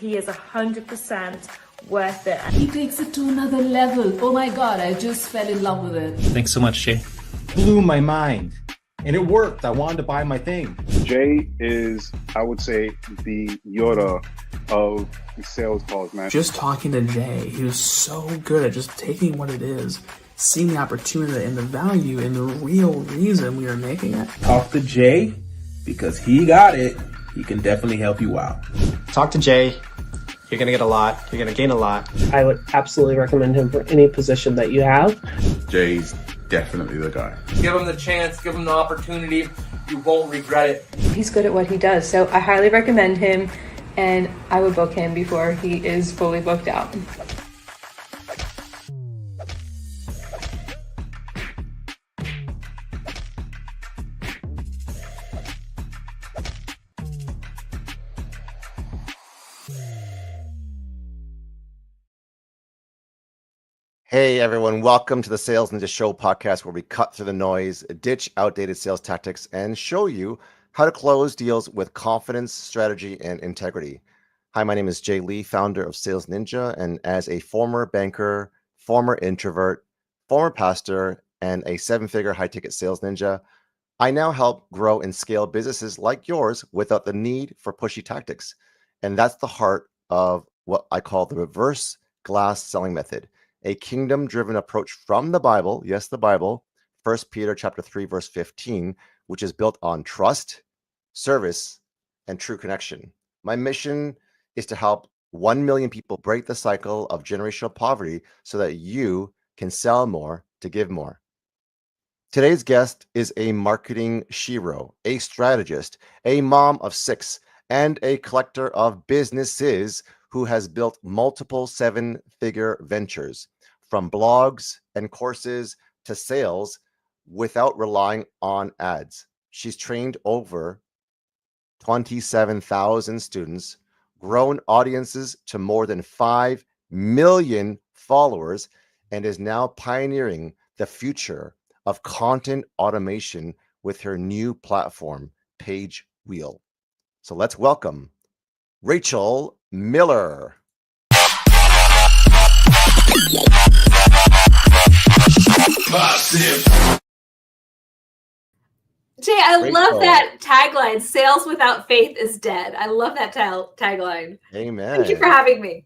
he is 100% worth it. He takes it to another level. Oh my God, I just fell in love with it. Thanks so much, Jay. Blew my mind. And it worked. I wanted to buy my thing. Jay is, I would say, the Yoda of sales calls, man. Just talking to Jay, he was so good at just taking what it is, seeing the opportunity and the value and the real reason we are making it. Talk to Jay, because he got it. He can definitely help you out. Talk to Jay. You're going to get a lot. You're going to gain a lot. I would absolutely recommend him for any position that you have. Jay's definitely the guy. Give him the chance, give him the opportunity. You won't regret it. He's good at what he does, so I highly recommend him, and I would book him before he is fully booked out. Hey everyone, welcome to the Sales Ninja Show podcast, where we cut through the noise, ditch outdated sales tactics, and show you how to close deals with confidence, strategy, and integrity. Hi, my name is Jay Lee, founder of Sales Ninja, and as a former banker, former introvert, former pastor, and a seven-figure high-ticket sales ninja, I now help grow and scale businesses like yours without the need for pushy tactics. And that's the heart of what I call the reverse glass selling method. A kingdom-driven approach from the Bible, yes, the Bible, 1 Peter chapter 3, verse 15, which is built on trust, service, and true connection. My mission is to help 1 million people break the cycle of generational poverty so that you can sell more to give more. Today's guest is a marketing shiro, a strategist, a mom of 6, and a collector of businesses who has built multiple seven-figure ventures, from blogs and courses to sales, without relying on ads. She's trained over 27,000 students, grown audiences to more than 5 million followers, and is now pioneering the future of content automation with her new platform, PageWheel. So let's welcome Rachel Miller. Jay, I love that tagline. Sales without faith is dead. I love that tagline. Amen. Thank you for having me.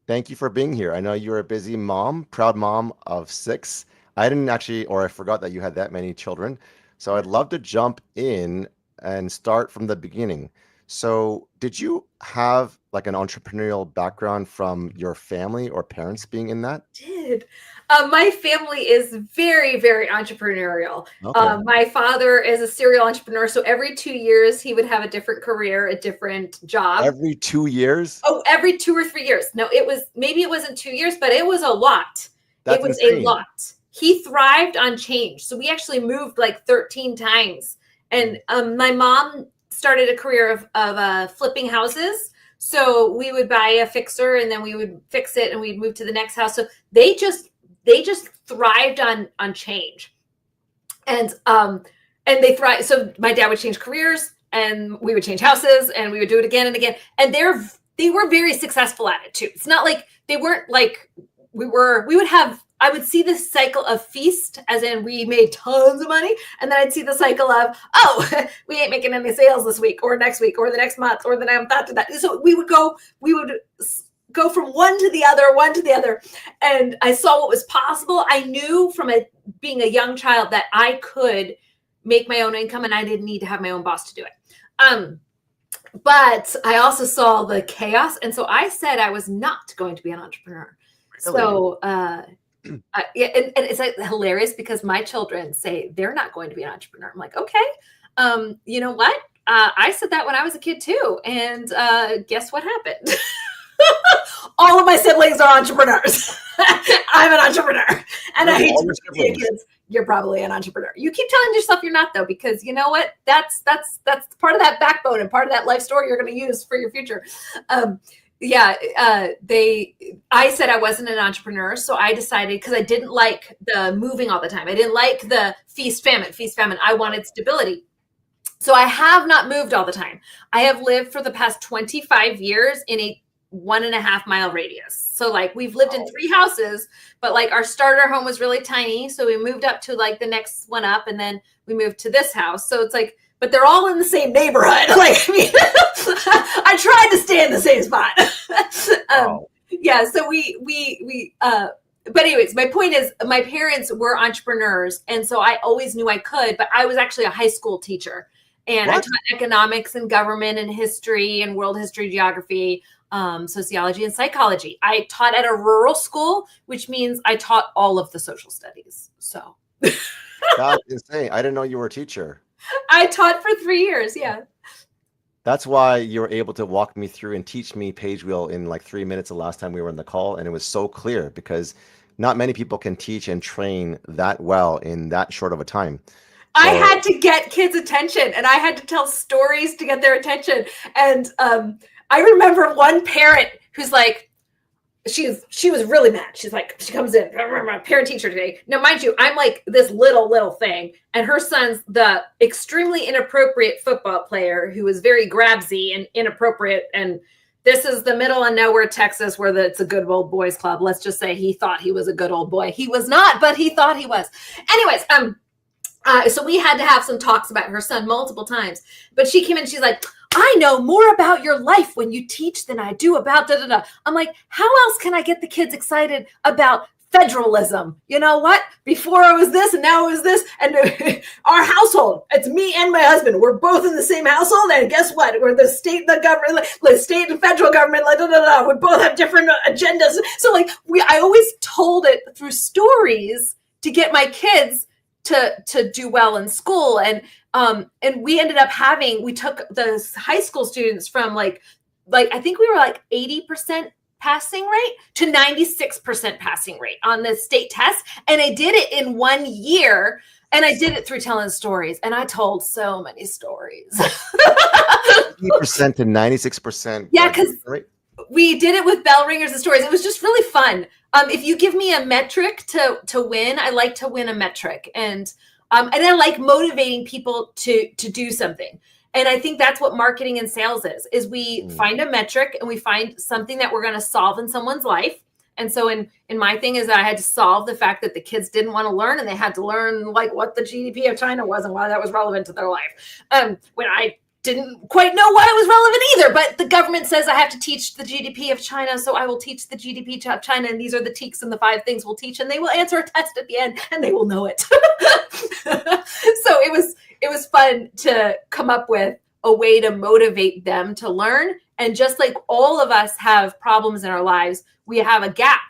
Thank you for being here. I know you're a busy mom, proud mom of 6. I didn't actually, or I forgot that you had that many children. So I'd love to jump in and start from the beginning. So did you have like an entrepreneurial background from your family or parents being in that? Did. My family is very, very entrepreneurial. Okay. My father is a serial entrepreneur. So every 2 years, he would have a different career, a different job. Every 2 years? Oh, every 2 or 3 years. No, maybe it wasn't 2 years, but it was a lot. That's it was insane. a lot. He thrived on change. So we actually moved like 13 times. And my mom started a career of flipping houses. So we would buy a fixer and then we would fix it and we'd move to the next house. So they just thrived on change. And they thrive. So my dad would change careers and we would change houses and we would do it again and again. And they were very successful at it too. It's not like they weren't like I would see this cycle of feast, as in we made tons of money. And then I'd see the cycle of, oh, we ain't making any sales this week or next week or the next month or the next after that. So we would go from one to the other. And I saw what was possible. I knew from being a young child that I could make my own income and I didn't need to have my own boss to do it. But I also saw the chaos. And so I said I was not going to be an entrepreneur. Really? So, and it's like hilarious because my children say they're not going to be an entrepreneur. I'm like, okay, you know what? I said that when I was a kid too. And guess what happened? All of my siblings are entrepreneurs. I'm an entrepreneur. And I hate to say kids, you're probably an entrepreneur. You keep telling yourself you're not though, because you know what? That's part of that backbone and part of that life story you're going to use for your future. I said I wasn't an entrepreneur. So I decided, because I didn't like the moving all the time. I didn't like the feast, famine. I wanted stability. So I have not moved all the time. I have lived for the past 25 years in a 1.5 mile radius. So like we've lived in 3 houses, but like our starter home was really tiny. So we moved up to like the next one up, and then we moved to this house. So it's like, but they're all in the same neighborhood. Like, I mean, I tried to stay in the same spot. Yeah. So but anyways, my point is my parents were entrepreneurs. And so I always knew I could, but I was actually a high school teacher, and I taught economics and government and history and world history, geography, sociology and psychology. I taught at a rural school, which means I taught all of the social studies. So that's insane. I didn't know you were a teacher. I taught for 3 years. Yeah. That's why you were able to walk me through and teach me PageWheel in like 3 minutes the last time we were on the call. And it was so clear, because not many people can teach and train that well in that short of a time. I had to get kids' attention, and I had to tell stories to get their attention. And I remember one parent who's like, she was really mad. She's like, she comes in, parent teacher today. Now, mind you, I'm like this little thing, and her son's the extremely inappropriate football player who is very grabsy and inappropriate. And this is the middle of nowhere, Texas, where it's a good old boys club. Let's just say he thought he was a good old boy. He was not, but he thought he was. Anyways, so we had to have some talks about her son multiple times. But she came in, she's like, I know more about your life when you teach than I do about da da da. I'm like, how else can I get the kids excited about federalism? You know what? Before I was this and now it was this. And our household, it's me and my husband. We're both in the same household. And guess what? We're the state, the government, the state and federal government, like, da, da, da. We both have different agendas. So like I always told it through stories to get my kids to do well in school. And we ended up we took the high school students from like I think we were like 80% passing rate to 96% passing rate on the state test. And I did it in 1 year, and I did it through telling stories, and I told so many stories. 80% to 96%. Yeah, because we did it with bell ringers and stories. It was just really fun. If you give me a metric to win, I like to win a metric, and I like motivating people to do something. And I think that's what marketing and sales is we find a metric, and we find something that we're going to solve in someone's life. And so in my thing is that I had to solve the fact that the kids didn't want to learn, and they had to learn like what the GDP of China was and why that was relevant to their life. When I didn't quite know why it was relevant either, but the government says I have to teach the GDP of China, so I will teach the GDP of China, and these are the TEKs and the 5 things we'll teach, and they will answer a test at the end, and they will know it. So it was fun to come up with a way to motivate them to learn. And just like all of us have problems in our lives, we have a gap,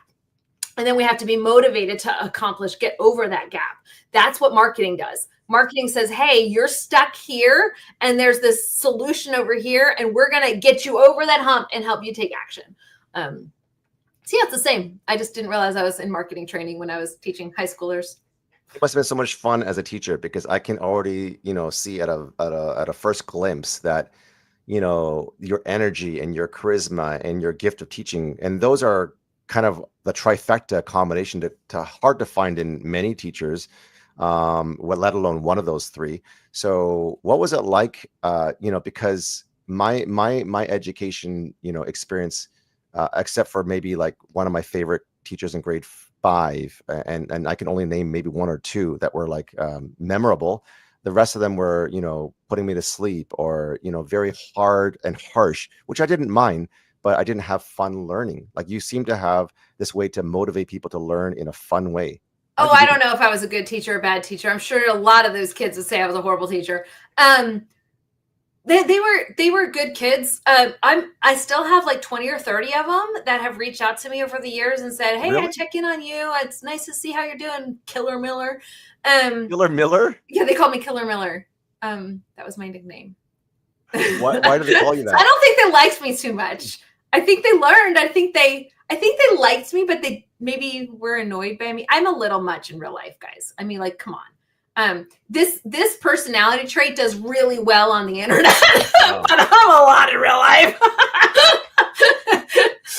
and then we have to be motivated to get over that gap. That's what marketing does. Marketing says, hey, you're stuck here, and there's this solution over here, and we're going to get you over that hump and help you take action. So yeah, it's the same. I just didn't realize I was in marketing training when I was teaching high schoolers. It must have been so much fun as a teacher, because I can already, see at a first glimpse that, your energy and your charisma and your gift of teaching, and those are kind of the trifecta combination to hard to find in many teachers, let alone one of those 3. So what was it like, because my education, experience, except for maybe like one of my favorite teachers in grade 5, and I can only name maybe 1 or 2 that were like memorable. The rest of them were, putting me to sleep, or, very hard and harsh, which I didn't mind, but I didn't have fun learning. Like, you seem to have this way to motivate people to learn in a fun way. Oh, I don't know if I was a good teacher or a bad teacher. I'm sure a lot of those kids would say I was a horrible teacher. They were good kids. I still have like 20 or 30 of them that have reached out to me over the years and said, hey, Really? I check in on you. It's nice to see how you're doing, Killer Miller. Killer Miller? Yeah, they call me Killer Miller. That was my nickname. Why do they call you that? I don't think they liked me too much. I think they learned. I think they liked me, but they maybe were annoyed by me. I'm a little much in real life, guys. I mean, like, come on. This personality trait does really well on the internet, but I'm a lot in real life.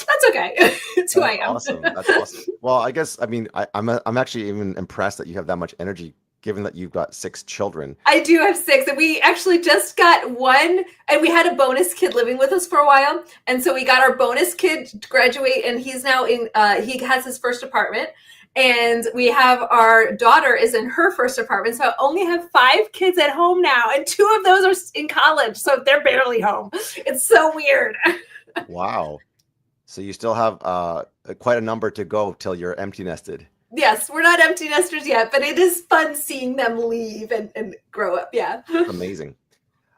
That's okay. It's who I am. Awesome. That's awesome. Well, I guess, I'm actually even impressed that you have that much energy, given that you've got 6 children. I do have 6, and we actually just got one, and we had a bonus kid living with us for a while, and so we got our bonus kid to graduate, and he's now in, he has his first apartment, and we have our daughter is in her first apartment, so I only have 5 kids at home now, and 2 of those are in college, so they're barely home. It's so weird. Wow. So you still have quite a number to go till you're empty nested. Yes, we're not empty nesters yet, but it is fun seeing them leave and grow up. Yeah. Amazing.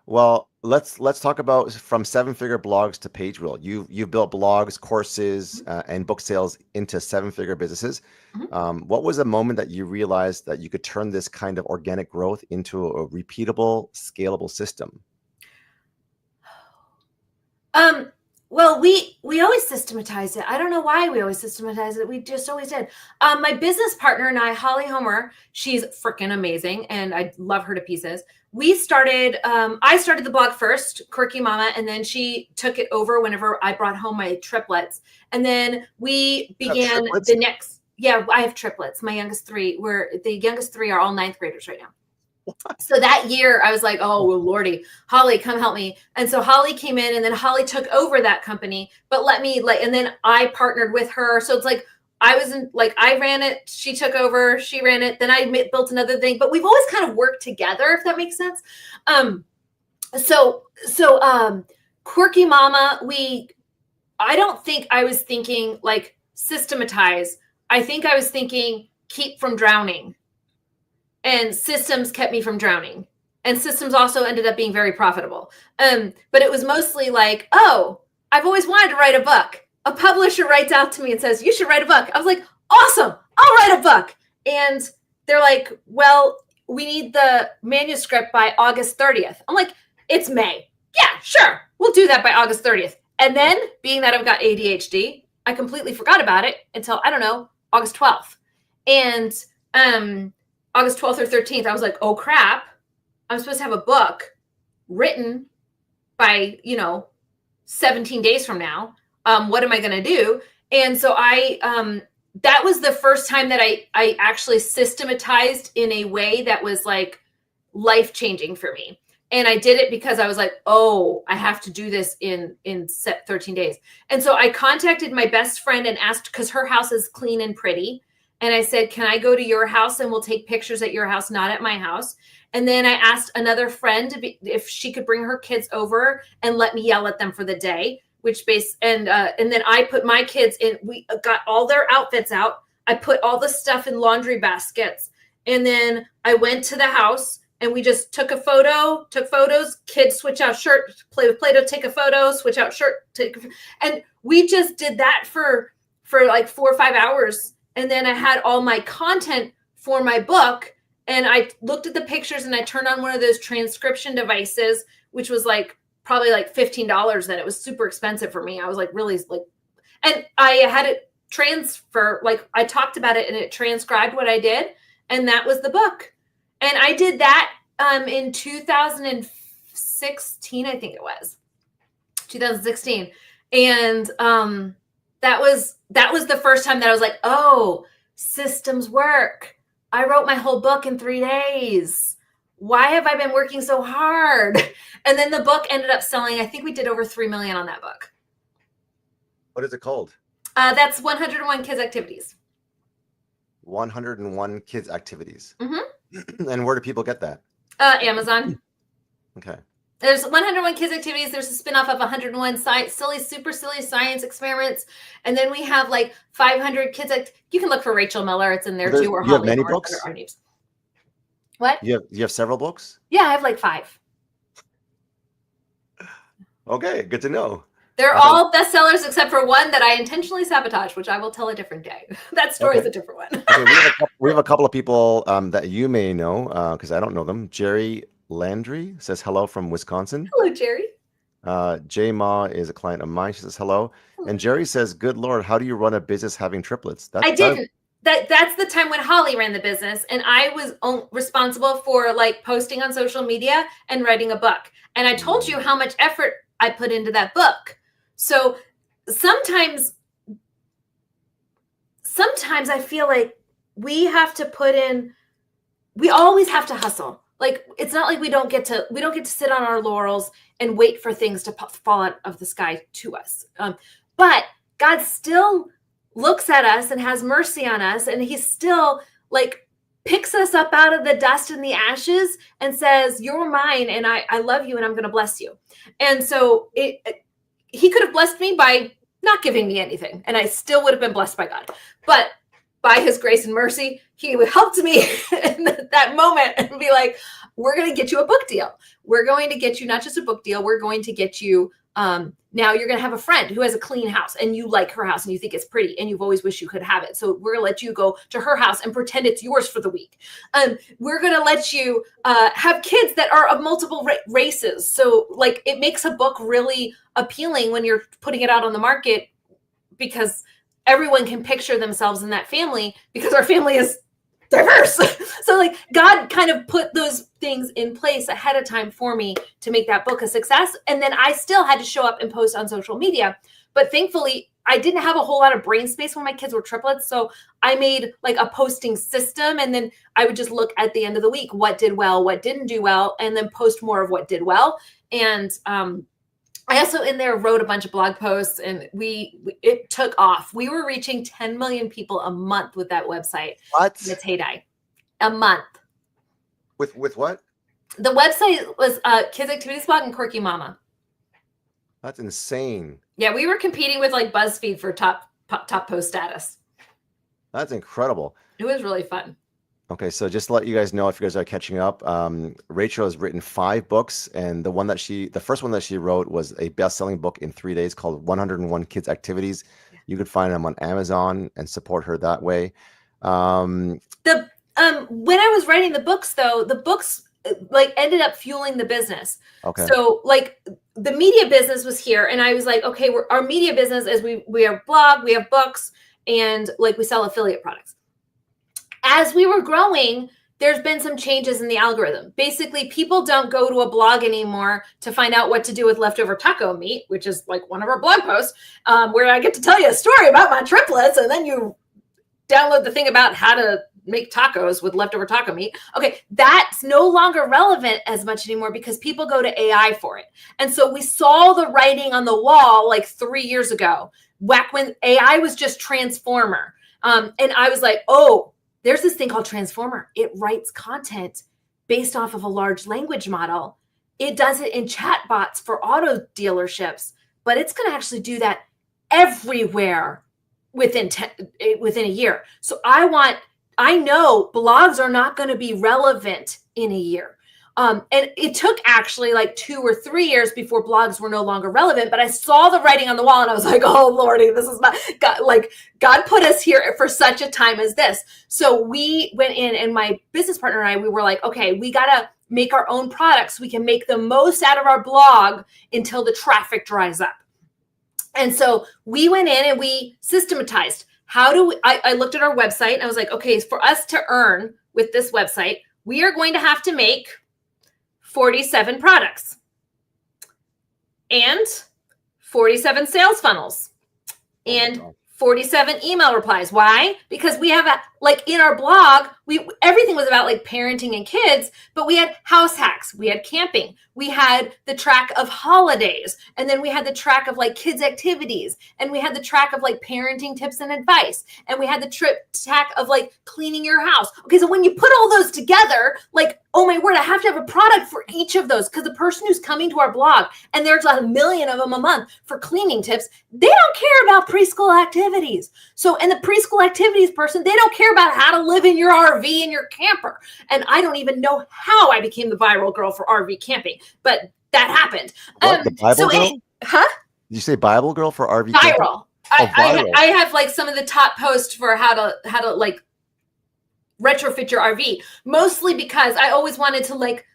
Well, let's talk about from 7-figure blogs to PageWheel. You've built blogs, courses, and book sales into 7-figure businesses. What was a moment that you realized that you could turn this kind of organic growth into a repeatable, scalable system? Well, we always systematize it. I don't know why we always systematize it. We just always did. My business partner and I, Holly Homer, she's freaking amazing, and I love her to pieces. We started, I started the blog first, Quirky Mama, and then she took it over whenever I brought home my triplets. And then we began the next, yeah, I have triplets. My youngest 3, the youngest 3 are all 9th graders right now. So that year I was like, oh, well, Lordy, Holly, come help me. And so Holly came in, and then Holly took over that company, but and then I partnered with her. So it's like, I ran it, she took over, she ran it. Then I built another thing, but we've always kind of worked together, if that makes sense. Quirky Mama, I don't think I was thinking like systematize. I think I was thinking keep from drowning. And systems kept me from drowning. And systems also ended up being very profitable. But it was mostly like, oh, I've always wanted to write a book. A publisher writes out to me and says, you should write a book. I was like, awesome, I'll write a book. And they're like, well, we need the manuscript by August 30th. I'm like, it's May. Yeah, sure. We'll do that by August 30th. And then, being that I've got ADHD, I completely forgot about it until, I don't know, August 12th. And August 12th or 13th, I was like, oh crap, I'm supposed to have a book written by, 17 days from now. What am I going to do? And so that was the first time that I actually systematized in a way that was like life-changing for me. And I did it because I was like, oh, I have to do this in 13 days. And so I contacted my best friend and asked, because her house is clean and pretty. And I said, can I go to your house and we'll take pictures at your house, not at my house? And then I asked another friend if she could bring her kids over and let me yell at them for the day, and then I put my kids in, we got all their outfits out. I put all the stuff in laundry baskets. And then I went to the house and we just took photos, kids switch out shirt, play with Play-Doh, take a photo, switch out shirt, and we just did that for like 4 or 5 hours. And then I had all my content for my book, and I looked at the pictures and I turned on one of those transcription devices, which was like probably like $15. Then it was super expensive for me. I was like, really like, and I had it transfer, like I talked about it and it transcribed what I did. And that was the book. And I did that in 2016, I think it was 2016. And that was the first time that I was like, oh, systems work. I wrote my whole book in 3 days. Why have I been working so hard? And then the book ended up selling. I think we did over 3 million on that book. What is it called? That's 101 Kids Activities. 101 Kids Activities. Mm-hmm. And where do people get that? Amazon. Okay. There's 101 Kids Activities. There's a spinoff of 101 super silly science experiments. And then we have like 500 kids. You can look for Rachel Miller. It's in there too. Or you have many books? What? You have several books? Yeah, I have like 5. Okay, good to know. They're all bestsellers except for one that I intentionally sabotaged, which I will tell a different day. That story is a different one. Okay, we have a couple of people that you may know because I don't know them. Jerry Landry says hello from Wisconsin. Hello, Jerry. Jay Ma is a client of mine. She says hello. And Jerry says, good Lord, how do you run a business having triplets? I didn't. That's the time when Holly ran the business and I was responsible for like posting on social media and writing a book. And I told you how much effort I put into that book. So sometimes I feel like we have to put in we always have to hustle. Like, it's not like we don't get to sit on our laurels and wait for things to fall out of the sky to us. But God still looks at us and has mercy on us. And he still like picks us up out of the dust and the ashes and says, you're mine. And I love you and I'm going to bless you. And so he could have blessed me by not giving me anything. And I still would have been blessed by God. But by his grace and mercy, he helped me in that moment and be like, we're going to get you a book deal. We're going to get you not just a book deal. We're going to get you, now you're going to have a friend who has a clean house and you like her house and you think it's pretty and you've always wished you could have it. So we're going to let you go to her house and pretend it's yours for the week. We're going to let you have kids that are of multiple races. So like it makes a book really appealing when you're putting it out on the market, because everyone can picture themselves in that family because our family is diverse. So like God kind of put those things in place ahead of time for me to make that book a success. And then I still had to show up and post on social media. But thankfully, I didn't have a whole lot of brain space when my kids were triplets. So I made like a posting system. And then I would just look at the end of the week, what did well, what didn't do well, and then post more of what did well. And I also in there wrote a bunch of blog posts, and it took off. We were reaching 10 million people a month with that website. What? In its heyday. A month. With what? The website was Kids Activities Blog and Quirky Mama. That's insane. Yeah, we were competing with like BuzzFeed for top post status. That's incredible. It was really fun. Okay, so just to let you guys know, if you guys are catching up, Rachel has written 5 books, and the first one that she wrote was a best-selling book in 3 days called 101 Kids Activities. You could find them on Amazon and support her that way. When I was writing the books, though, the books like ended up fueling the business. Okay. So like the media business was here, and I was like, okay, our media business is we have blog, we have books, and like we sell affiliate products. As we were growing, there's been some changes in the algorithm. Basically, people don't go to a blog anymore to find out what to do with leftover taco meat, which is like one of our blog posts, where I get to tell you a story about my triplets, and then you download the thing about how to make tacos with leftover taco meat. Okay, that's no longer relevant as much anymore because people go to AI for it. And so we saw the writing on the wall like 3 years ago, back when AI was just Transformer. And I was like, oh, there's this thing called Transformer. It writes content based off of a large language model. It does it in chatbots for auto dealerships, but it's going to actually do that everywhere within a year. So I know blogs are not going to be relevant in a year. And it took actually like 2 or 3 years before blogs were no longer relevant, but I saw the writing on the wall and I was like, oh Lordy, this is not God. Like God put us here for such a time as this. So we went in, and my business partner and I, we were like, okay, we got to make our own products. We can make the most out of our blog until the traffic dries up. And so we went in and we systematized. I looked at our website and I was like, okay, for us to earn with this website, we are going to have to make 47 products and 47 sales funnels and 47 email replies. Why? Because we have in our blog, everything was about like parenting and kids, but we had house hacks, we had camping, we had the track of holidays, and then we had the track of like kids activities, and we had the track of like parenting tips and advice, and we had the track of like cleaning your house. Okay, so when you put all those together, like, oh my word, I have to have a product for each of those, because the person who's coming to our blog, and there's like 1 million of them a month for cleaning tips, they don't care about preschool activities. So, and the preschool activities person, they don't care about how to live in your RV and your camper. And I don't even know how I became the viral girl for RV camping, but that happened. The Bible girl? Huh? Did you say Bible girl for RV? Viral. Viral. I have like some of the top posts for how to like retrofit your RV, mostly because I always wanted to like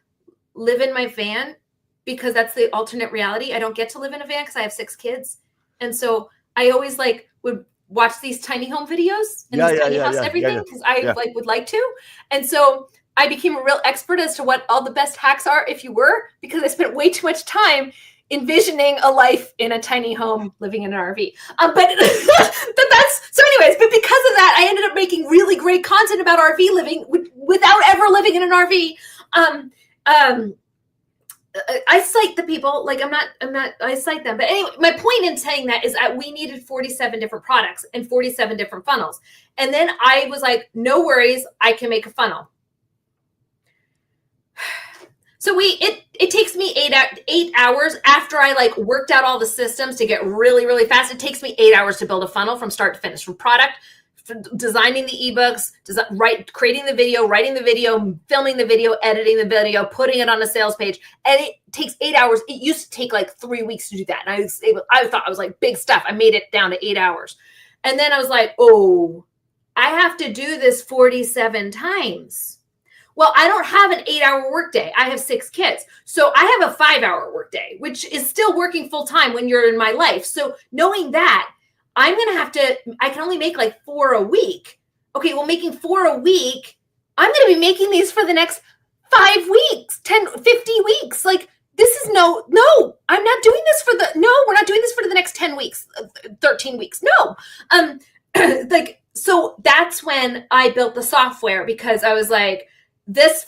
live in my van, because that's the alternate reality. I don't get to live in a van because I have 6 kids. And so I always like would watch these tiny home videos and these tiny house and everything, because I like would like to. And so I became a real expert as to what all the best hacks are if you were, because I spent way too much time envisioning a life in a tiny home living in an RV. But that's so anyways, but because of that, I ended up making really great content about RV living without ever living in an RV. I cite the people, like I cite them. But anyway, my point in saying that is that we needed 47 different products and 47 different funnels. And then I was like, no worries, I can make a funnel. So it takes me 8 hours after I like worked out all the systems to get really, really fast. It takes me 8 hours to build a funnel from start to finish, from product, designing the ebooks, creating the video, writing the video, filming the video, editing the video, putting it on a sales page. And it takes 8 hours. It used to take like 3 weeks to do that. And I thought I was like big stuff. I made it down to 8 hours. And then I was like, oh, I have to do this 47 times. Well, I don't have an 8-hour workday. I have 6 kids. So I have a 5-hour workday, which is still working full time when you're in my life. So knowing that, I can only make like 4 a week. Okay, well, making 4 a week, I'm going to be making these for the next 5 weeks, 10, 50 weeks. Like, this is no, I'm not doing this we're not doing this for the next 10 weeks, 13 weeks. No. So that's when I built the software, because I was like, these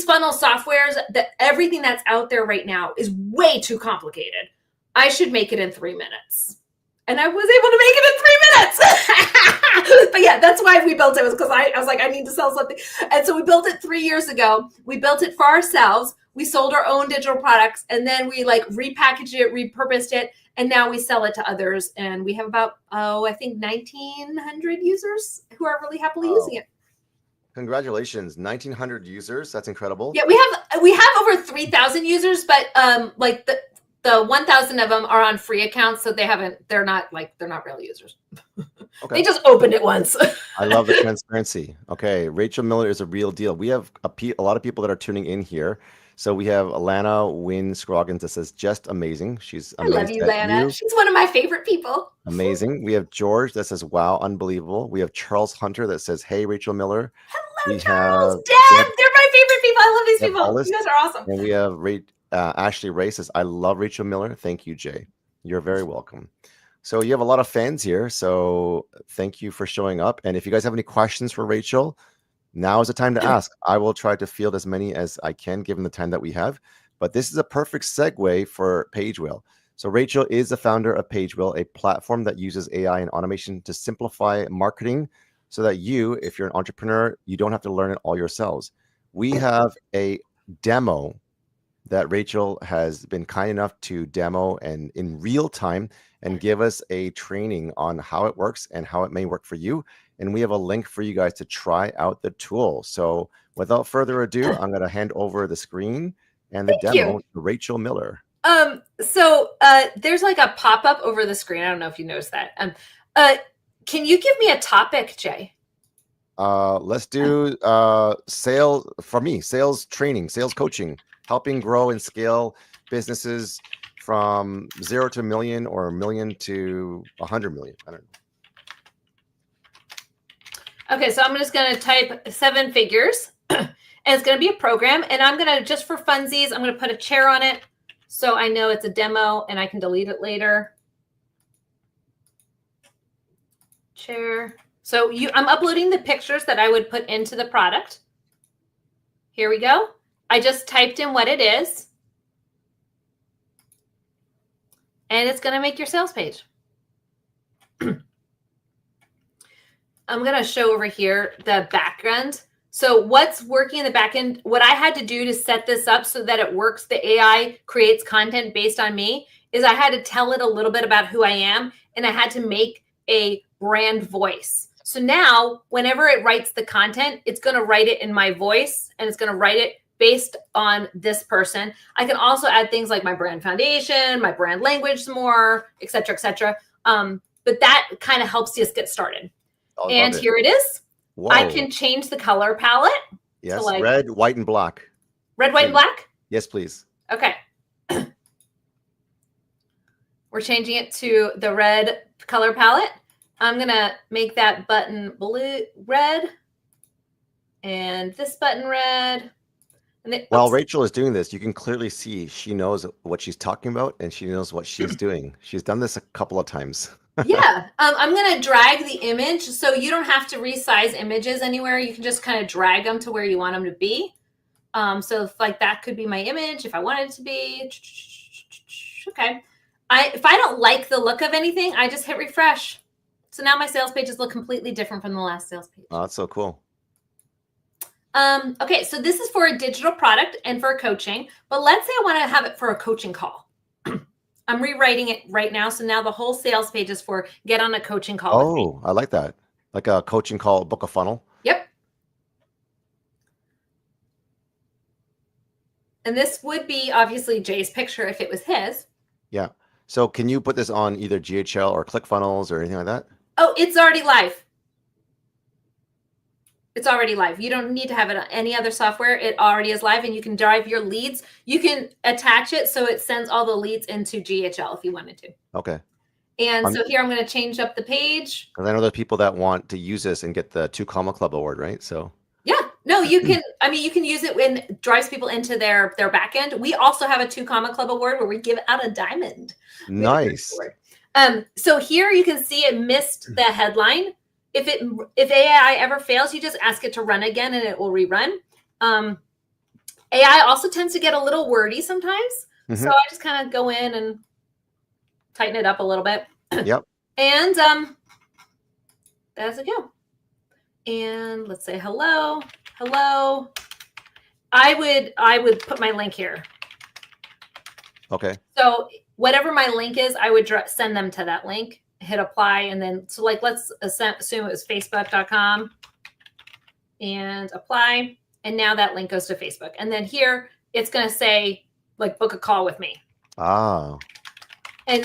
funnel softwares, that everything that's out there right now is way too complicated. I should make it in 3 minutes. And I was able to make it in 3 minutes. But yeah, that's why we built it, was because I was like, I need to sell something. And so we built it 3 years ago. We built it for ourselves. We sold our own digital products, and then we like repackaged it, repurposed it, and now we sell it to others. And we have about, I think 1,900 users who are really happily using it. Congratulations, 1,900 users. That's incredible. Yeah, we have over 3,000 users, but like the 1,000 of them are on free accounts, so they're not real users. Okay. They just opened it once. I love the transparency. Okay, Rachel Miller is a real deal. We have a lot of people that are tuning in here. So we have Alana Wynn Scroggins that says, just amazing. She's amazing. I love you, Lana. She's one of my favorite people. Amazing. We have George that says, wow, unbelievable. We have Charles Hunter that says, hey, Rachel Miller. Hello, Charles. Deb, they're my favorite people. I love these people. You guys are awesome. And we have Ashley Ray says, I love Rachel Miller. Thank you, Jay. You're very welcome. So you have a lot of fans here. So thank you for showing up. And if you guys have any questions for Rachel, now is the time to ask. I will try to field as many as I can given the time that we have. But this is a perfect segue for PageWheel. So Rachel is the founder of PageWheel, a platform that uses AI and automation to simplify marketing so that you, if you're an entrepreneur, you don't have to learn it all yourselves. We have a demo that Rachel has been kind enough to demo and in real time and give us a training on how it works and how it may work for you. And we have a link for you guys to try out the tool. So without further ado, I'm going to hand over the screen and the demo to Rachel Miller. So there's like a pop-up over the screen. I don't know if you noticed that. Can you give me a topic, Jay? Let's do sales training, sales coaching, helping grow and scale businesses from 0 to $1 million or $1 million to 100 million. I don't know. Okay, so I'm just going to type 7 figures, and it's going to be a program, and I'm going to, just for funsies, I'm going to put a chair on it so I know it's a demo and I can delete it later. Chair. So I'm uploading the pictures that I would put into the product. Here we go. I just typed in what it is, and it's going to make your sales page. I'm going to show over here the background. So what's working in the back end, what I had to do to set this up so that it works, the AI creates content based on me, is I had to tell it a little bit about who I am, and I had to make a brand voice. So now whenever it writes the content, it's going to write it in my voice, and it's going to write it based on this person. I can also add things like my brand foundation, my brand language some more, et cetera, et cetera. But that kind of helps us get started. And here it is. Whoa. I can change the color palette. Yes, to like red, white, and black. Red, white, and black? Yes, please. Okay. We're changing it to the red color palette. I'm going to make that button red, and this button red. While Rachel is doing this, you can clearly see she knows what she's talking about and she knows what she's doing. She's done this a couple of times. Yeah. I'm going to drag the image. So you don't have to resize images anywhere. You can just kind of drag them to where you want them to be. So if, like, that could be my image if I wanted it to be. Okay. If I don't like the look of anything, I just hit refresh. So now my sales pages look completely different from the last sales page. Oh, that's so cool. Okay, so this is for a digital product and for coaching, but let's say I want to have it for a coaching call. I'm rewriting it right now. So now the whole sales page is for get on a coaching call. Oh, I like that. Like a coaching call, book a funnel. Yep. And this would be obviously Jay's picture if it was his. Yeah. So can you put this on either GHL or ClickFunnels or anything like that? Oh, it's already live. It's already live. You don't need to have it on any other software. It already is live, and you can drive your leads. You can attach it so it sends all the leads into GHL if you wanted to. Okay. And so here I'm going to change up the page. Because I know there's people that want to use this and get the 2 Comma Club award, right? So yeah, no, you can. I mean, you can use it when it drives people into their back end. We also have a 2 Comma Club award where we give out a diamond. Nice. So here you can see it missed the headline. If AI ever fails, you just ask it to run again and it will rerun. AI also tends to get a little wordy sometimes. So I just kind of go in and tighten it up a little bit. Yep. And that's a go. And let's say hello. I would put my link here. Okay. So whatever my link is, I would send them to that link. Hit apply, and then so like let's assume it was facebook.com and apply, and now that link goes to Facebook, and then here it's going to say like book a call with me. And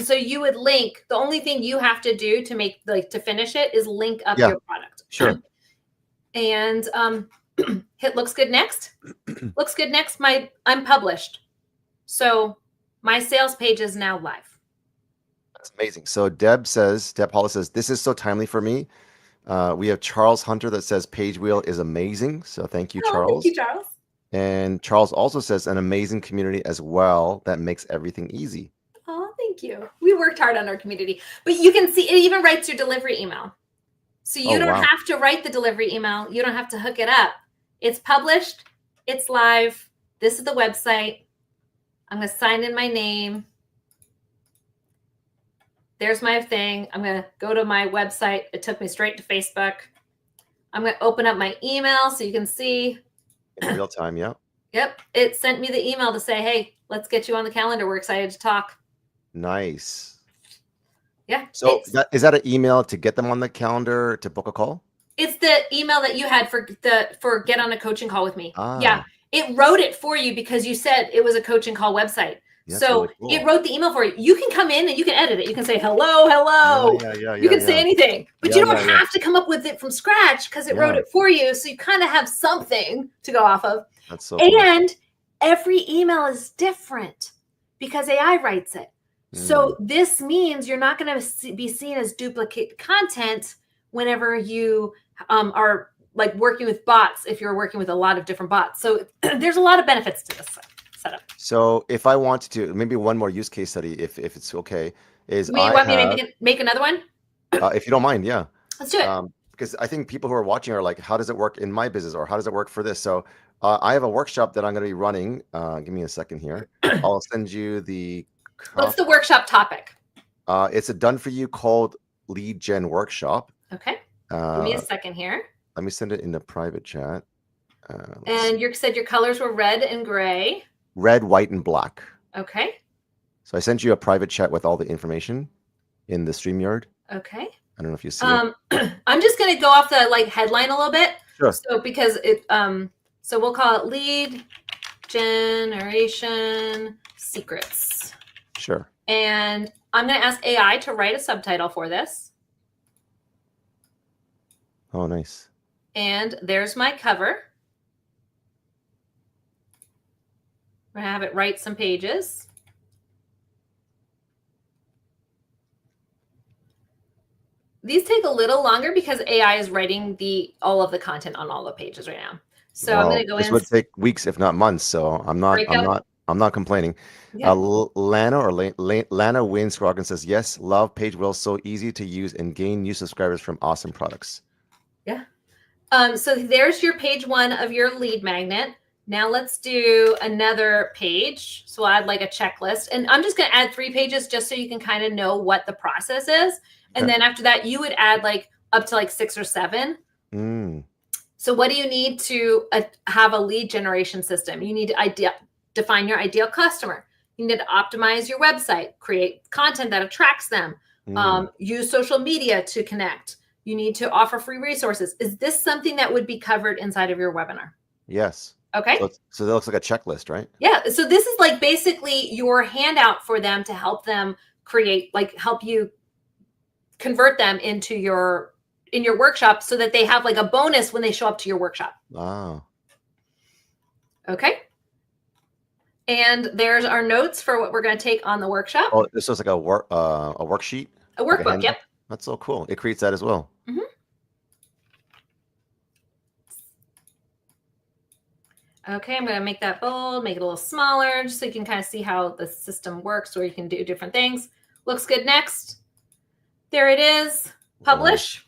so you would link. The only thing you have to do to make to finish it is link up your product. Sure. And hit looks good next. Looks good next. I'm published, so my sales page is now live. That's amazing. So Deb Paula says, this is so timely for me. We have Charles Hunter that says PageWheel is amazing. So thank you, Charles. Thank you, Charles. And Charles also says an amazing community as well that makes everything easy. Oh, thank you. We worked hard on our community, but you can see it even writes your delivery email. So you don't have to write the delivery email. You don't have to hook it up. It's published. It's live. This is the website. I'm going to sign in my name. There's my thing. I'm going to go to my website. It took me straight to Facebook. I'm going to open up my email so you can see. In real time, yeah. Yep. It sent me the email to say, hey, let's get you on the calendar. We're excited to talk. Nice. Yeah. So is that an email to get them on the calendar to book a call? It's the email that you had for get on a coaching call with me. Ah. Yeah. It wrote it for you because you said it was a coaching call website. That's so really cool. It wrote the email for you. You can come in and you can edit it. You can say, hello. You can say anything, but you don't have to come up with it from scratch because it wrote it for you. So you kind of have something to go off of. That's so cool. And every email is different because AI writes it. So this means you're not going to be seen as duplicate content whenever you are like working with bots, if you're working with a lot of different bots. So there's a lot of benefits to this setup. So if I want to, maybe one more use case study, if it's okay, is you want me to make another one? If you don't mind, yeah. Let's do it. Because I think people who are watching are like, how does it work in my business, or how does it work for this? So I have a workshop that I'm going to be running. Give me a second here. I'll send you the. What's the workshop topic? It's a done for you cold lead gen workshop. Okay. Give me a second here. Let me send it in the private chat. And you said your colors were red and gray. Red, white, and black. Okay. So I sent you a private chat with all the information in the StreamYard. Okay. I don't know if you see it. I'm just going to go off the headline a little bit. Sure. So because it so we'll call it lead generation secrets. Sure. And I'm going to ask AI to write a subtitle for this. Oh, nice. And there's my cover. We're going to have it write some pages. These take a little longer because AI is writing all of the content on all the pages right now. So I'm going to go this in. would take weeks, if not months. So I'm not complaining. Yeah. Lana Wayne Scroggin says, yes, love PageWheel, so easy to use and gain new subscribers from awesome products. Yeah. So there's your page 1 of your lead magnet. Now let's do another page. So we'll add like a checklist, and I'm just going to add 3 pages just so you can kind of know what the process is. And then after that, you would add like up to like 6 or 7. So what do you need to have a lead generation system? You need to define your ideal customer. You need to optimize your website, create content that attracts them, use social media to connect. You need to offer free resources. Is this something that would be covered inside of your webinar? Yes. Okay. So that looks like a checklist, right? Yeah. So this is like basically your handout for them to help them create, like help you convert them into in your workshop so that they have like a bonus when they show up to your workshop. Wow. Okay. And there's our notes for what we're going to take on the workshop. Oh, this was like a worksheet? A workbook, yep. That's so cool. It creates that as well. Okay, I'm going to make that bold, make it a little smaller, just so you can kind of see how the system works, where you can do different things. Looks good. Next. There it is. Publish.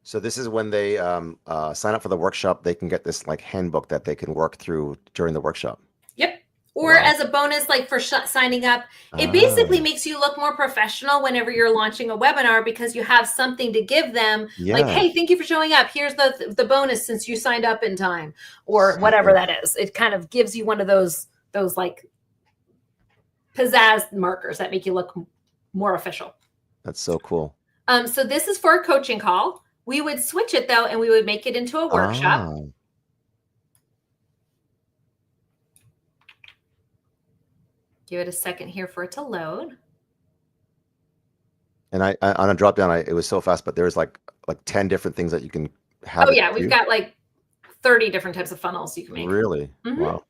So this is when they sign up for the workshop, they can get this like handbook that they can work through during the workshop. Yep. Or as a bonus, like for signing up, it basically makes you look more professional whenever you're launching a webinar, because you have something to give them. Like, hey, thank you for showing up. Here's the bonus since you signed up in time, or whatever that is. It kind of gives you one of those like pizzazz markers that make you look more official. That's so cool. So this is for a coaching call. We would switch it though, and we would make it into a workshop. Give it a second here for it to load. And I on a drop down, it was so fast, but there's like 10 different things that you can have. Oh yeah, we've got like 30 different types of funnels you can make. Really? Wow.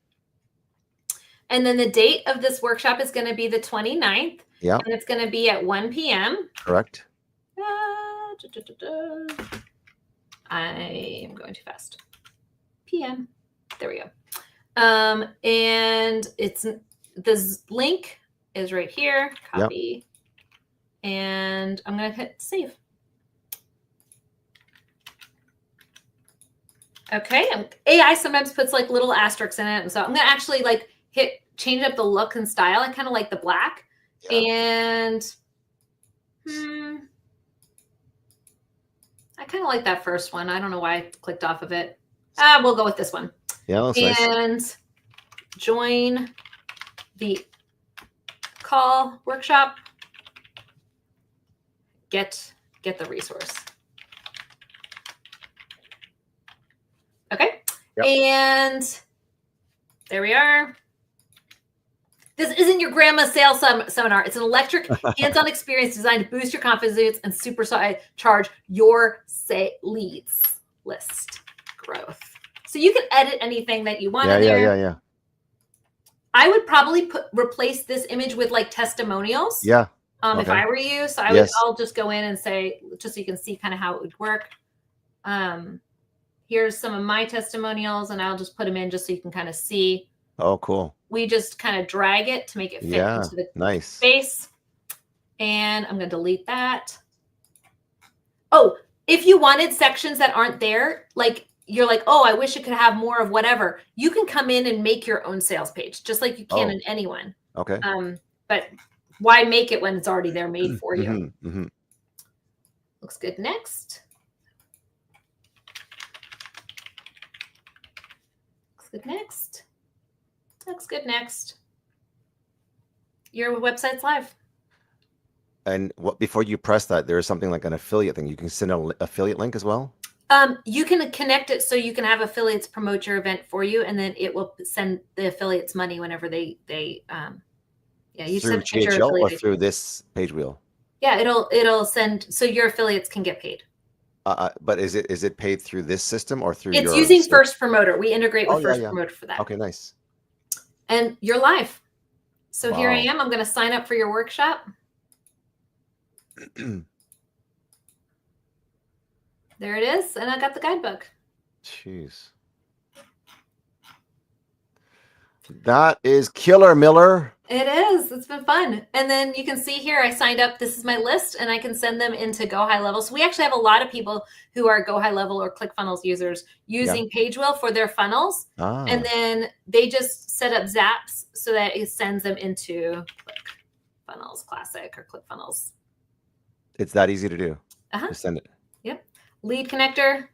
And then the date of this workshop is going to be the 29th. Yeah. And it's going to be at 1 p.m. Correct. I am going too fast. PM. There we go. And this link is right here. Copy. Yep. And I'm going to hit save. Okay. AI sometimes puts like little asterisks in it. And so I'm going to actually like change up the look and style. I kind of like the black. Yeah. And I kind of like that first one. I don't know why I clicked off of it. We'll go with this one. Yeah, that's and nice. Join the call workshop. Get the resource. Okay. Yep. And there we are. This isn't your grandma's sales seminar. It's an electric, hands-on experience designed to boost your confidence and supercharge your leads list growth. So you can edit anything that you want in there. Yeah. I would probably replace this image with like testimonials. Yeah. If I were you. So I'll just go in and say, just so you can see kind of how it would work. Here's some of my testimonials, and I'll just put them in just so you can kind of see. Oh, cool. We just kind of drag it to make it fit into the space. And I'm going to delete that. Oh, if you wanted sections that aren't there, like you're like, oh, I wish it could have more of whatever, you can come in and make your own sales page, just like you can in anyone. Okay. But why make it when it's already there made for you? Looks good. Next. Looks good. Next. Looks good. Next. Your website's live. And before you press that, there is something like an affiliate thing. You can send an affiliate link as well. You can connect it so you can have affiliates promote your event for you, and then it will send the affiliates money whenever they you through PageWheel or through this PageWheel. Yeah, it'll send so your affiliates can get paid. But is it paid through this system or through? It's using First Promoter. We integrate with First Promoter for that. Okay, nice. And you're live. So here I am. I'm going to sign up for your workshop. there it is. And I got the guidebook. Jeez. That is killer, Miller. It is. It's been fun. And then you can see here, I signed up. This is my list, and I can send them into Go High Level. So we actually have a lot of people who are Go High Level or ClickFunnels users using PageWheel for their funnels. And then they just set up Zaps so that it sends them into ClickFunnels Classic or ClickFunnels. It's that easy to do. Just send it. Yep. Lead connector.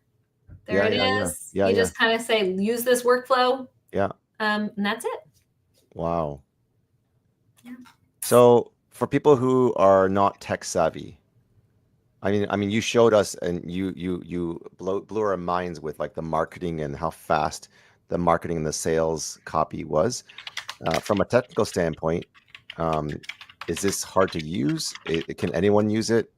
There it is. You just kind of say, use this workflow. Yeah. And that's it. Wow. Yeah. So for people who are not tech savvy, I mean, you showed us and you blew our minds with like the marketing and how fast the marketing and the sales copy was. From a technical standpoint, is this hard to use? Can anyone use it?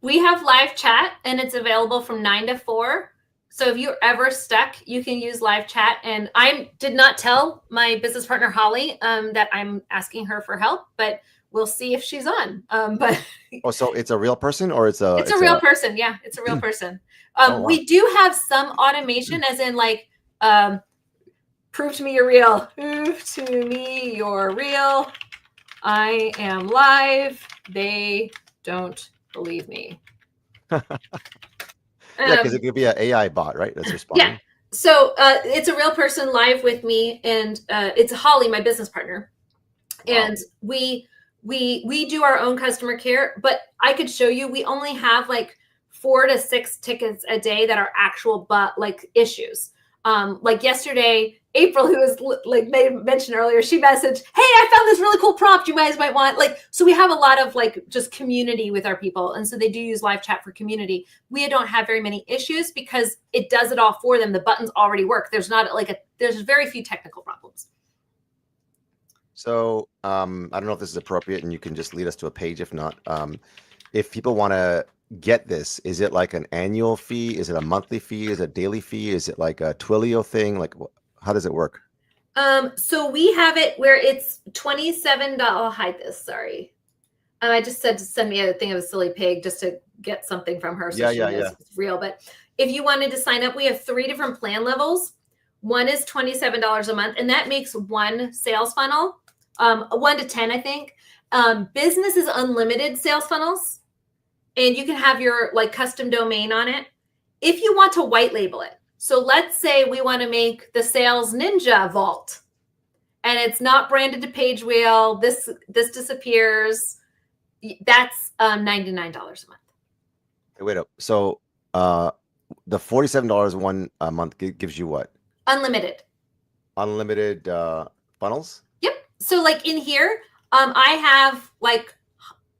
We have live chat and it's available from 9 to 4. So if you're ever stuck, you can use live chat. And I did not tell my business partner, Holly, that I'm asking her for help, but we'll see if she's on. So it's a real person or it's a real person. Yeah, it's a real person. Wow. We do have some automation as in like, prove to me you're real. Prove to me you're real. I am live. They don't believe me. Yeah, because it could be an AI bot, right? That's responding. Yeah. So it's a real person live with me, and it's Holly, my business partner. Wow. And we do our own customer care, but I could show you we only have like 4 to 6 tickets a day that are actual issues. Like yesterday, April, who was like mentioned earlier, she messaged, "Hey, I found this really cool prompt you guys might want." Like, so we have a lot of like just community with our people. And so they do use live chat for community. We don't have very many issues because it does it all for them. The buttons already work. There's not there's very few technical problems. So I don't know if this is appropriate and you can just lead us to a page. If not, if people want to get this, is it like an annual fee? Is it a monthly fee? Is it a daily fee? Is it like a Twilio thing? Like, how does it work? So we have it where it's $27. I'll hide this. Sorry. I just said to send me a thing of a silly pig just to get something from her. So she knows it's real. But if you wanted to sign up, we have 3 different plan levels. One is $27 a month, and that makes one sales funnel, 1 to 10, I think. Business is unlimited sales funnels, and you can have your like custom domain on it. If you want to white label it, so let's say we want to make the Sales Ninja Vault, and it's not branded to PageWheel. This disappears. That's $99 a month. Wait up. So the $47 one a month gives you what? Unlimited. Unlimited funnels? Yep. So like in here, I have like,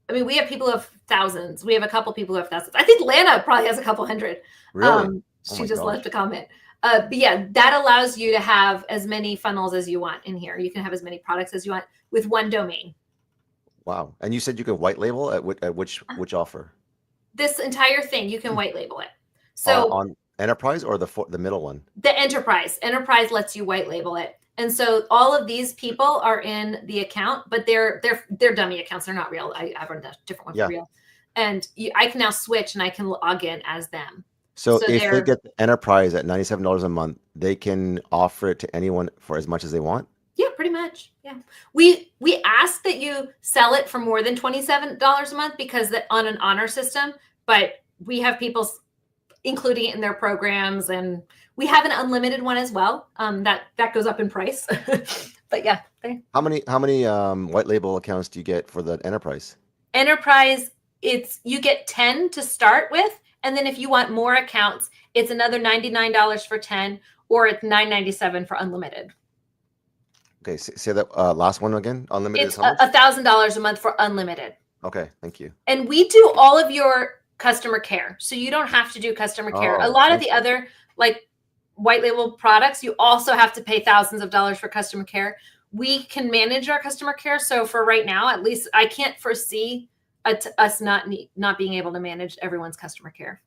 we have people who have thousands. We have a couple people who have thousands. I think Lana probably has a couple hundred. Really? She just left a comment. But yeah, that allows you to have as many funnels as you want in here. You can have as many products as you want with one domain. Wow. And you said you can white label at which offer? This entire thing, you can white label it. So on Enterprise or the middle one? The Enterprise. Enterprise lets you white label it. And so all of these people are in the account, but they're dummy accounts. They're not real. I have a different one for real. And I can now switch and I can log in as them. So if they get the Enterprise at $97 a month, they can offer it to anyone for as much as they want? Yeah, pretty much. Yeah. We ask that you sell it for more than $27 a month because that on an honor system, but we have people including it in their programs, and we have an unlimited one as well. That goes up in price. But yeah. How many white label accounts do you get for the Enterprise? Enterprise, you get 10 to start with, and then if you want more accounts, it's another $99 for 10, or it's $997 for unlimited. Okay, say that last one again. Unlimited. It's $1,000 a month for unlimited. Okay, thank you. And we do all of your customer care, so you don't have to do customer care. A lot of the other like white label products, you also have to pay thousands of dollars for customer care. We can manage our customer care, so for right now, at least, I can't foresee us not being able to manage everyone's customer care.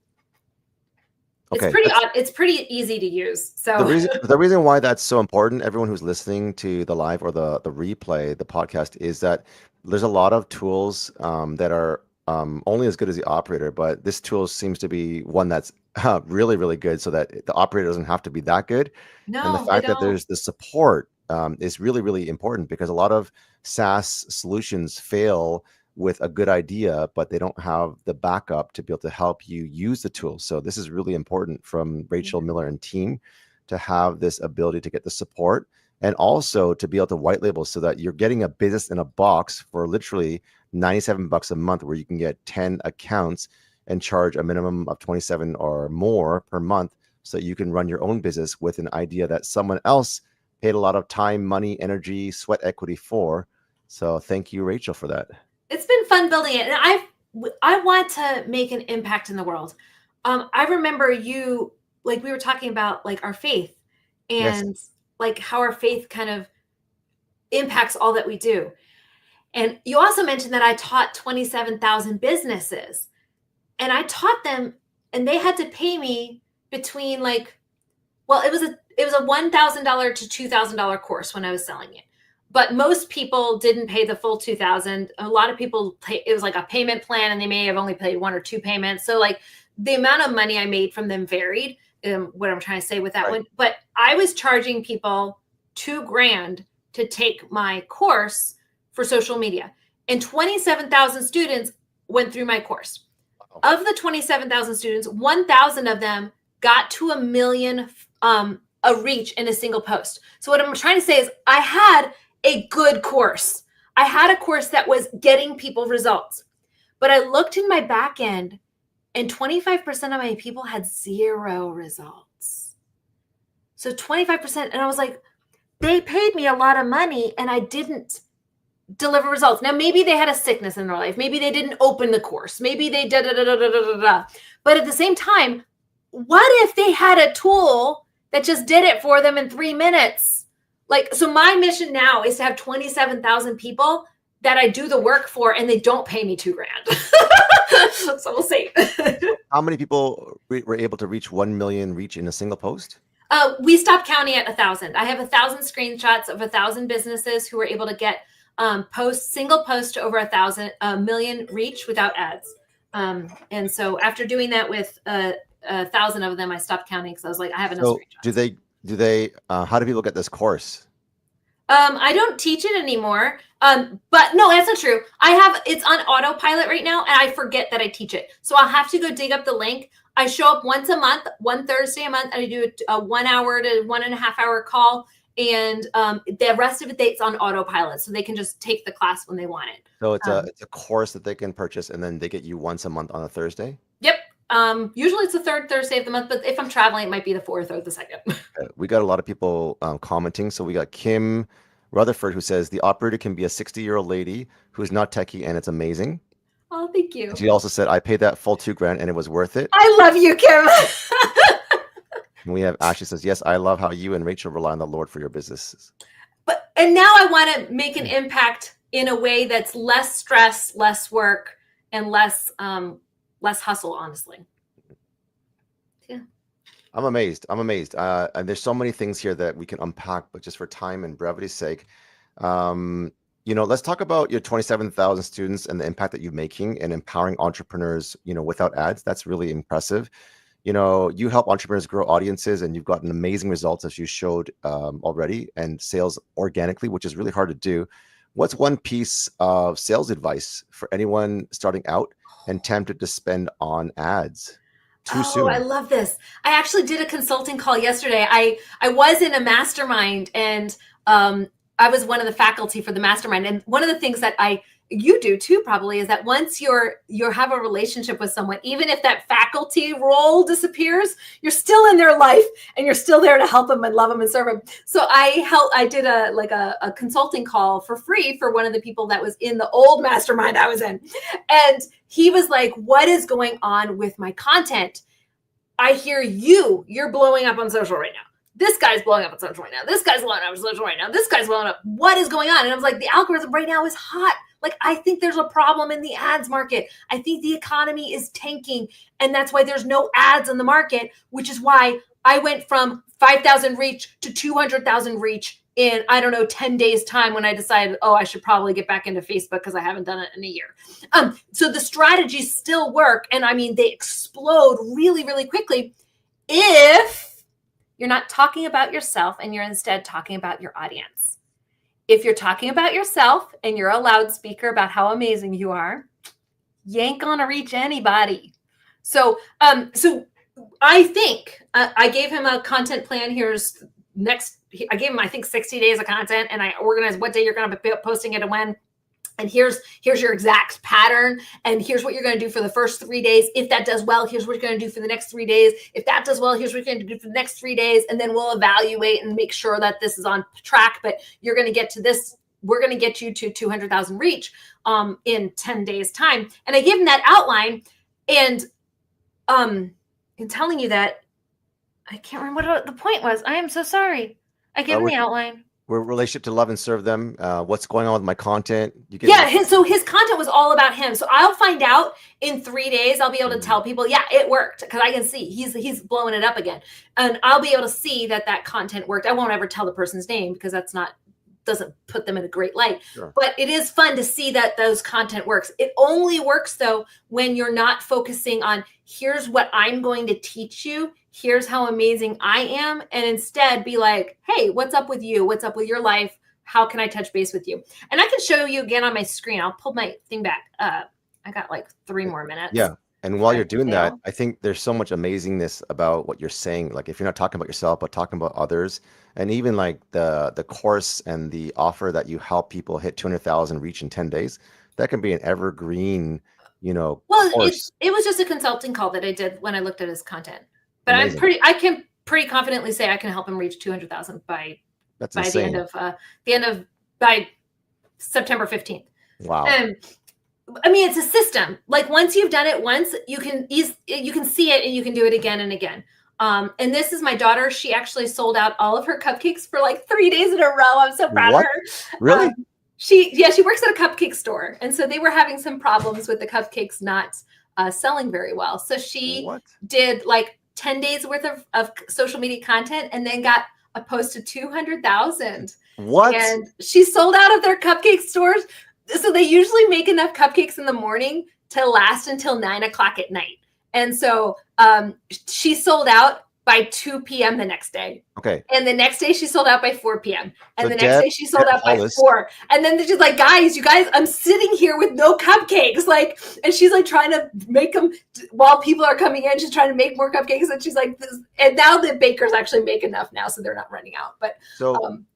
Okay, it's pretty easy to use. So the reason why that's so important, everyone who's listening to the live or the replay, the podcast, is that there's a lot of tools that are only as good as the operator, but this tool seems to be one that's really, really good so that the operator doesn't have to be that good. And the fact that there's the support is really, really important, because a lot of SaaS solutions fail with a good idea, but they don't have the backup to be able to help you use the tool. So this is really important from Rachel Miller and team to have this ability to get the support, and also to be able to white label so that you're getting a business in a box for literally $97 a month, where you can get 10 accounts and charge a minimum of 27 or more per month, so that you can run your own business with an idea that someone else paid a lot of time, money, energy, sweat equity for. So thank you, Rachel, for that. It's been fun building it. And I want to make an impact in the world. I remember you, like we were talking about like our faith and like how our faith kind of impacts all that we do. And you also mentioned that I taught 27,000 businesses, and I taught them, and they had to pay me between like, well, it was a $1,000 to $2,000 course when I was selling it. But most people didn't pay the full $2,000. A lot of people it was like a payment plan, and they may have only paid 1 or 2 payments. So like the amount of money I made from them varied. What I'm trying to say with that one, but I was charging people $2,000 to take my course for social media, and 27,000 students went through my course. Wow. Of the 27,000 students, 1,000 of them got to 1 million a reach in a single post. So what I'm trying to say is I had a good course. I had a course that was getting people results, but I looked in my back end, and 25% of my people had 0 results. So 25%. And I was like, they paid me a lot of money and I didn't deliver results. Now, maybe they had a sickness in their life. Maybe they didn't open the course. Maybe they da-da-da-da-da-da-da. But at the same time, what if they had a tool that just did it for them in 3 minutes? Like, so my mission now is to have 27,000 people that I do the work for, and they don't pay me $2,000. So we'll see. How many people were able to reach 1 million reach in a single post? We stopped counting at 1,000. I have 1,000 screenshots of 1,000 businesses who were able to get single post to over 1 million reach without ads. And so after doing that with 1,000 of them, I stopped counting because I was like, I have enough screenshots. Do they? How do people get this course? I don't teach it anymore. But no, that's not true. It's on autopilot right now, and I forget that I teach it. So I'll have to go dig up the link. I show up once a month, one Thursday a month, and I do a 1 hour to 1.5 hour call. And the rest of it's on autopilot, so they can just take the class when they want it. So it's a course that they can purchase, and then they get you once a month on a Thursday? Yep. Usually it's the 3rd Thursday of the month, but if I'm traveling, it might be the 4th or the 2nd. We got a lot of people commenting. So we got Kim Rutherford, who says the operator can be a 60-year-old lady who's not techie, and it's amazing. Oh, thank you. And she also said, I paid that full $2,000 and it was worth it. I love you, Kim. And we have Ashley says, yes, I love how you and Rachel rely on the Lord for your businesses. And now I want to make an impact in a way that's less stress, less work, and less hustle, honestly. Yeah. I'm amazed. And there's so many things here that we can unpack, but just for time and brevity's sake, let's talk about your 27,000 students and the impact that you're making and empowering entrepreneurs, without ads. That's really impressive. You help entrepreneurs grow audiences, and you've gotten amazing results, as you showed already, and sales organically, which is really hard to do. What's one piece of sales advice for anyone starting out and tempted to spend on ads too soon? I love this. I actually did a consulting call yesterday. I was in a mastermind, and I was one of the faculty for the mastermind. And one of the things that you do too, probably, is that once you have a relationship with someone, even if that faculty role disappears, you're still in their life, and you're still there to help them and love them and serve them. So I did a consulting call for free for one of the people that was in the old mastermind I was in. And he was like, what is going on with my content? I hear you're blowing up on social right now. This guy's blowing up on social right now. This guy's blowing up on social right now. This guy's blowing up. What is going on? And I was like, the algorithm right now is hot. Like, I think there's a problem in the ads market. I think the economy is tanking. And that's why there's no ads on the market, which is why I went from 5,000 reach to 200,000 reach in, I don't know, 10 days time when I decided, oh, I should probably get back into Facebook because I haven't done it in a year. So the strategies still work. And I mean, they explode really, really quickly if you're not talking about yourself and you're instead talking about your audience. If you're talking about yourself and you're a loudspeaker about how amazing you are, you ain't gonna reach anybody. So I think I gave him a content plan. I gave him, I think, 60 days of content, and I organized what day you're going to be posting it and when. And here's your exact pattern. And here's what you're going to do for the first 3 days. If that does well, here's what you're going to do for the next 3 days. If that does well, here's what you're going to do for the next 3 days. And then we'll evaluate and make sure that this is on track. But you're going to get to this. We're going to get you to 200,000 reach in 10 days time. And I gave him that outline. And in telling you that, I can't remember what the point was. I am so sorry. I gave him the outline. Relationship to love and serve them. What's going on with my content? So his content was all about him. So I'll find out in 3 days. I'll be able to tell people, yeah, it worked, because I can see he's blowing it up again, and I'll be able to see that content worked. I won't ever tell the person's name because doesn't put them in a great light. Sure. But it is fun to see that those content works. It only works though when you're not focusing on, here's what I'm going to teach you, here's how amazing I am, and instead be like, hey, what's up with you? What's up with your life? How can I touch base with you? And I can show you again on my screen. I'll pull my thing back. I got like 3 more minutes. Yeah. And while you're doing that, I think there's so much amazingness about what you're saying. Like if you're not talking about yourself, but talking about others, and even like the course and the offer that you help people hit 200,000 reach in 10 days, that can be an evergreen, Well, course. it was just a consulting call that I did when I looked at his content. But Amazing. I can pretty confidently say I can help him reach 200,000 by the end of by September 15th. Wow. I mean, it's a system. Like once you've done it once, you can see it and you can do it again and again. And this is my daughter. She actually sold out all of her cupcakes for like 3 days in a row. I'm so proud of her. Really? She works at a cupcake store. And so they were having some problems with the cupcakes not selling very well. So she did like 10 days worth of social media content and then got a post to 200,000. What? And she sold out of their cupcake stores. So they usually make enough cupcakes in the morning to last until 9 o'clock at night. And so she sold out by 2 p.m. the next day. Okay. And the next day she sold out by 4 p.m. And So the next day she sold out by Hollis- 4. And then they're just like, you guys, I'm sitting here with no cupcakes. Like, and she's like trying to make them while people are coming in. She's trying to make more cupcakes. And she's like, and now the bakers actually make enough now. So they're not running out. But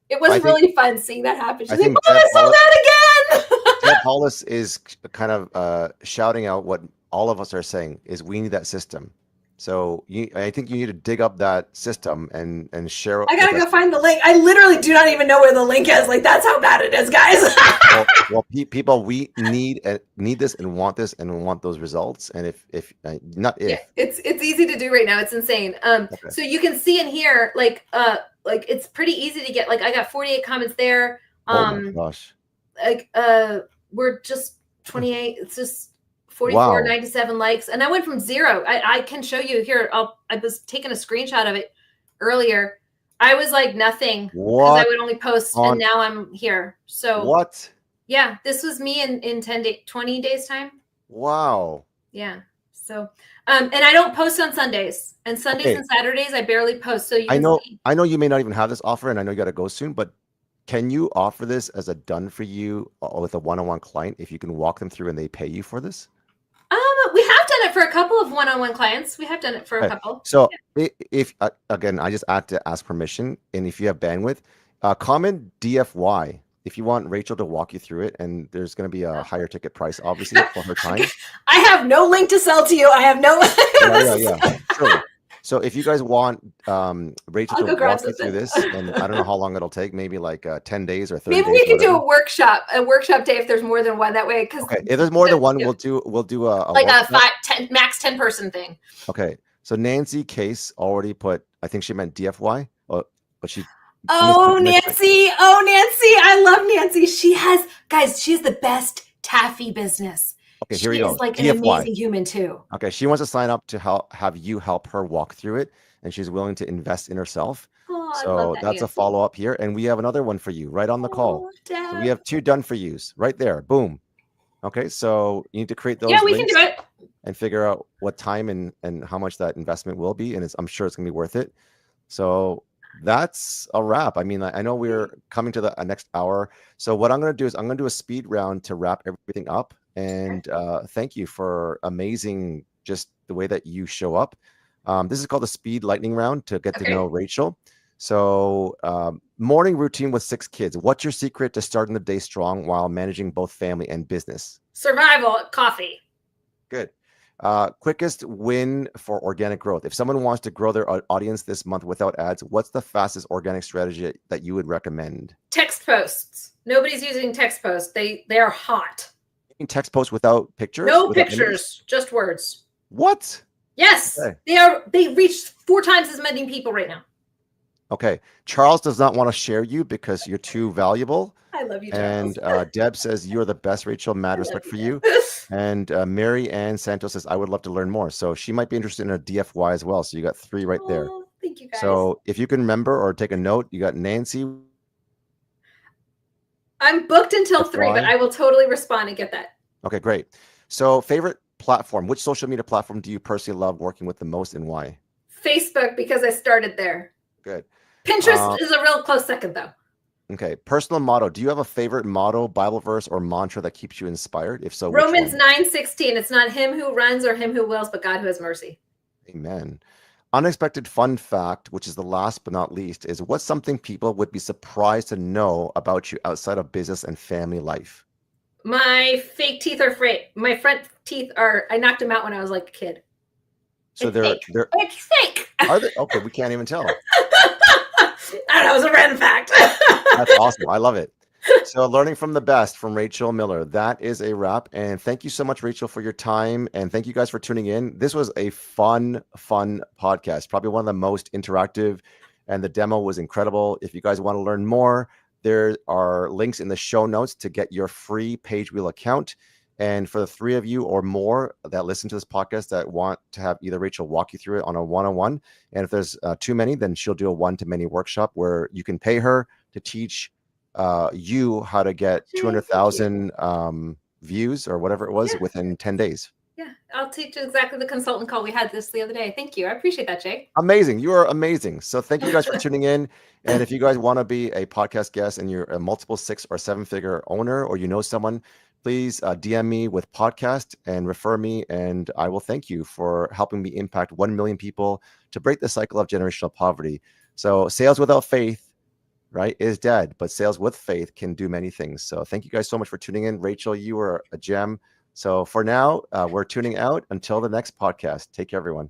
it was really fun seeing that happen. She's like, I sold out again. Deb Hollis is kind of shouting out what all of us are saying is we need that system. So I think you need to dig up that system and share it. I gotta go find the link. I literally do not even know where the link is. Like that's how bad it is, guys. People, we need this and want this and want those results. And it's easy to do right now. It's insane. So you can see in here, like it's pretty easy to get. Like I got 48 comments there. Oh my gosh. Like we're just 28. It's just 44, 97 likes. And I went from 0. I can show you here. I was taking a screenshot of it earlier. I was like nothing because I would only post and now I'm here. So yeah, this was me in 20 days time. Wow. Yeah. So, and I don't post on Sundays and Sundays and Saturdays. I barely post. So I know you may not even have this offer and I know you got to go soon, but can you offer this as a done for you with a one-on-one client if you can walk them through and they pay you for this? We have done it for a couple of one-on-one clients. We have done it for a couple. So if again, I just have to ask permission, and if you have bandwidth, comment DFY if you want Rachel to walk you through it, and there's going to be a higher ticket price, obviously, for her time. I have no link to sell to you. I have no. Yeah. Sure. So if you guys want Rachel to walk you through this, and I don't know how long it'll take, maybe like 10 days or 30 days. Maybe we can do a workshop day if there's more than one. That way, because if there's more than one, we'll do a like a 10 max 10 person thing. Okay. So Nancy Case already put. I think she meant DFY, but she. Nancy! Oh, Nancy! I love Nancy. She has the best taffy business. Okay, here we go. She's like DFY. an amazing human too. Okay, she wants to sign up to have you help her walk through it, and she's willing to invest in herself. Oh, I So love that that's a answer. follow-up here. And we have another one for you right on the call. Oh, Dad. So we have 2 done for yous right there. Boom. Okay, so you need to create those Yeah, we links can do it. and figure out what time and how much that investment will be. And I'm sure it's going to be worth it. So that's a wrap. I mean, I know we're coming to the next hour. So what I'm going to do is I'm going to do a speed round to wrap everything up. And thank you for amazing, just the way that you show up. This is called the speed lightning round to get to know Rachel. So morning routine with 6 kids. What's your secret to starting the day strong while managing both family and business? Survival, coffee. Good. Quickest win for organic growth. If someone wants to grow their audience this month without ads, what's the fastest organic strategy that you would recommend? Text posts. Nobody's using text posts. They are hot. You can text posts without pictures? No without pictures, images? just words. What? Yes. Okay. They reach 4 times as many people right now. Okay. Charles does not want to share you because you're too valuable. I love you, Charles. And Deb says, you're the best, Rachel. Mad respect for you. And Mary Ann Santos says, I would love to learn more. So she might be interested in a DFY as well. So you got 3 right there. Thank you, guys. So if you can remember or take a note, you got Nancy. I'm booked until 3, but I will totally respond and get that. Okay, great. So favorite platform, which social media platform do you personally love working with the most and why? Facebook, because I started there. Good. Pinterest is a real close second, though. Okay. Personal motto. Do you have a favorite motto, Bible verse, or mantra that keeps you inspired? If so, Romans 9:16. It's not him who runs or him who wills, but God who has mercy. Amen. Unexpected fun fact, which is the last but not least, is what's something people would be surprised to know about you outside of business and family life? My fake teeth are fake. My front teeth are, I knocked them out when I was like a kid. So it's they're fake. Are they? Okay, we can't even tell. I don't know, it was a random fact. That's awesome. I love it. So learning from the best from Rachel Miller. That is a wrap. And thank you so much, Rachel, for your time. And thank you guys for tuning in. This was a fun podcast, probably one of the most interactive. And the demo was incredible. If you guys want to learn more, there are links in the show notes to get your free PageWheel account. And for the 3 of you or more that listen to this podcast that want to have either Rachel walk you through it on a one-on-one, and if there's too many, then she'll do a one-to-many workshop where you can pay her to teach you how to get 200,000 views or whatever it was within 10 days. Yeah, I'll teach you exactly the consultant call we had the other day. Thank you. I appreciate that, Jay. Amazing. You are amazing. So thank you guys for tuning in. And if you guys want to be a podcast guest and you're a multiple 6 or 7-figure owner, or you know someone, please DM me with podcast and refer me. And I will thank you for helping me impact 1 million people to break the cycle of generational poverty. So sales without faith, right, is dead, but sales with faith can do many things. So thank you guys so much for tuning in. Rachel, you are a gem. So for now, we're tuning out until the next podcast. Take care, everyone.